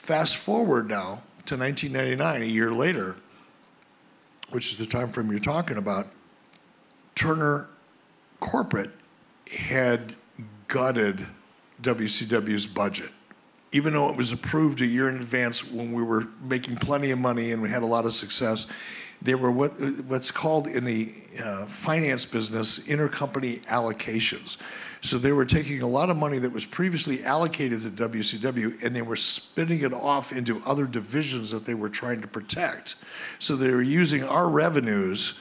Fast forward now to 1999, a year later, which is the time frame you're talking about, Turner Corporate had gutted WCW's budget. Even though it was approved a year in advance when we were making plenty of money and we had a lot of success, they were what's called in the finance business intercompany allocations. So they were taking a lot of money that was previously allocated to WCW and they were spinning it off into other divisions that they were trying to protect. So they were using our revenues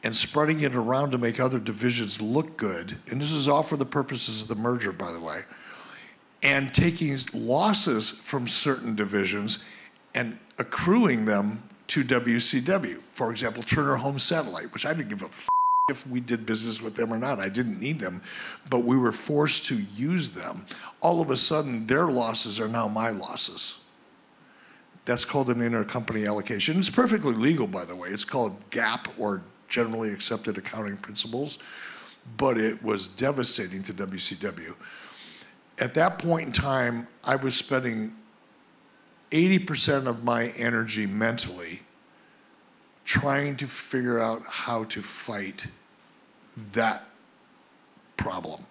and spreading it around to make other divisions look good. And this is all for the purposes of the merger, by the way. And taking losses from certain divisions and accruing them to WCW. For example, Turner Home Satellite, which I didn't give a f if we did business with them or not. I didn't need them, but we were forced to use them. All of a sudden, their losses are now my losses. That's called an intercompany allocation. It's perfectly legal, by the way. It's called GAAP, or Generally Accepted Accounting Principles, but it was devastating to WCW. At that point in time, I was spending 80% of my energy mentally trying to figure out how to fight that problem.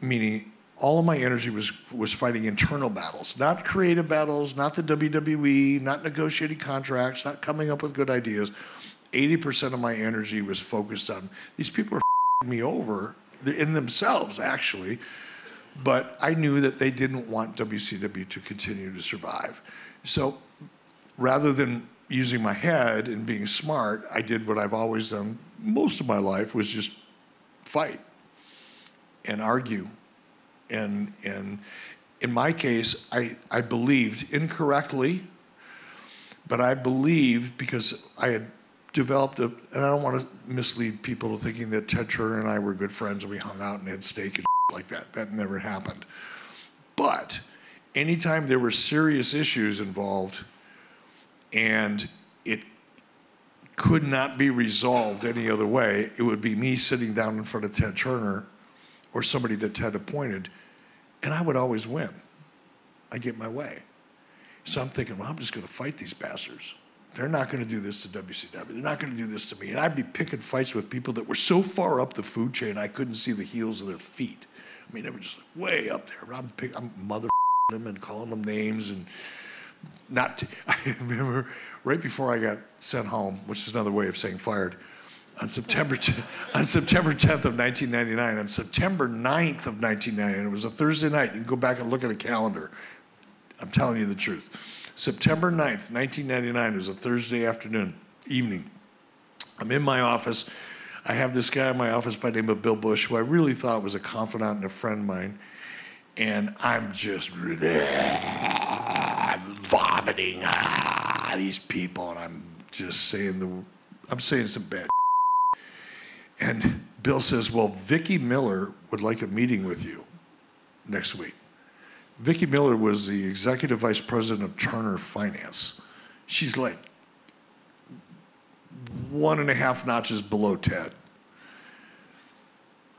Meaning, all of my energy was fighting internal battles, not creative battles, not the WWE, not negotiating contracts, not coming up with good ideas. 80% of my energy was focused on, these people are f***ing me over, in themselves, actually, but I knew that they didn't want WCW to continue to survive. So rather than using my head and being smart, I did what I've always done most of my life, was just fight and argue. And in my case, I believed incorrectly, but I believed because I had developed and I don't want to mislead people to thinking that Ted Turner and I were good friends and we hung out and had steak and like that. That never happened. But anytime there were serious issues involved and it could not be resolved any other way, it would be me sitting down in front of Ted Turner or somebody that Ted appointed, and I would always win. I get my way. So I'm thinking, well, I'm just going to fight these bastards. They're not going to do this to WCW. They're not going to do this to me. And I'd be picking fights with people that were so far up the food chain I couldn't see the heels of their feet. I mean, they were just like way up there. I'm mother them and calling them names and I remember right before I got sent home, which is another way of saying fired, on September 10th of 1999, on September 9th of 1999, it was a Thursday night. You can go back and look at a calendar. I'm telling you the truth. September 9th, 1999, it was a Thursday evening. I'm in my office. I have this guy in my office by the name of Bill Bush, who I really thought was a confidant and a friend of mine. And I'm just vomiting these people, and I'm just saying some bad. And Bill says, well, Vicki Miller would like a meeting with you next week. Vicki Miller was the executive vice president of Turner Finance. She's like 1.5 notches below Ted.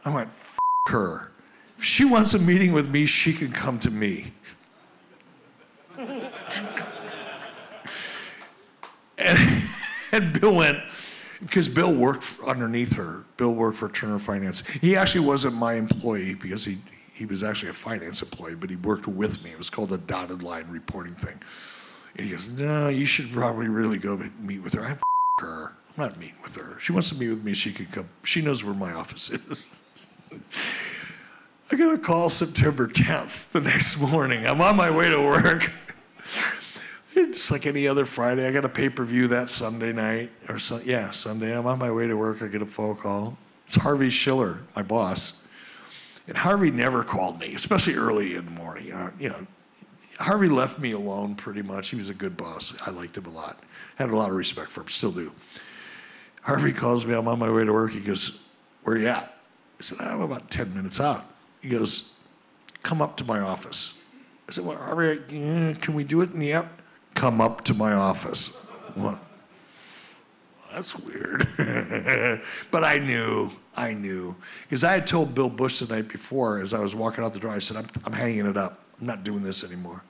I went, f her. If she wants a meeting with me, she can come to me. And Bill went, because Bill worked underneath her. Bill worked for Turner Finance. He actually wasn't my employee because he was actually a finance employee, but he worked with me. It was called a dotted line reporting thing. And he goes, no, you should probably really go meet with her. I f her. I'm not meeting with her. She wants to meet with me, she can come. She knows where my office is. I got a call September 10th the next morning. I'm on my way to work. Just like any other Friday, I got a pay-per-view that Sunday night. Sunday. I'm on my way to work. I get a phone call. It's Harvey Schiller, my boss. And Harvey never called me, especially early in the morning. Harvey left me alone pretty much. He was a good boss. I liked him a lot. Had a lot of respect for him, still do. Harvey calls me. I'm on my way to work. He goes, where you at? I said, I'm about 10 minutes out. He goes, come up to my office. I said, well, Harvey, can we do it in the app? Come up to my office. What? That's weird. But I knew. Because I had told Bill Bush the night before as I was walking out the door, I said, I'm hanging it up. I'm not doing this anymore.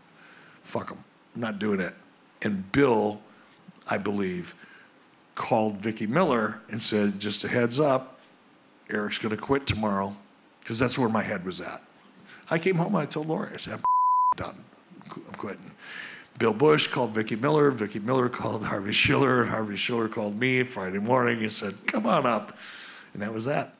Fuck him. I'm not doing it. And Bill, I believe, called Vicki Miller and said, just a heads up, Eric's going to quit tomorrow, because that's where my head was at. I came home and I told Lori, I said, I'm done. I'm quitting. Bill Bush called Vicki Miller. Vicki Miller called Harvey Schiller. And Harvey Schiller called me Friday morning and said, come on up. And that was that.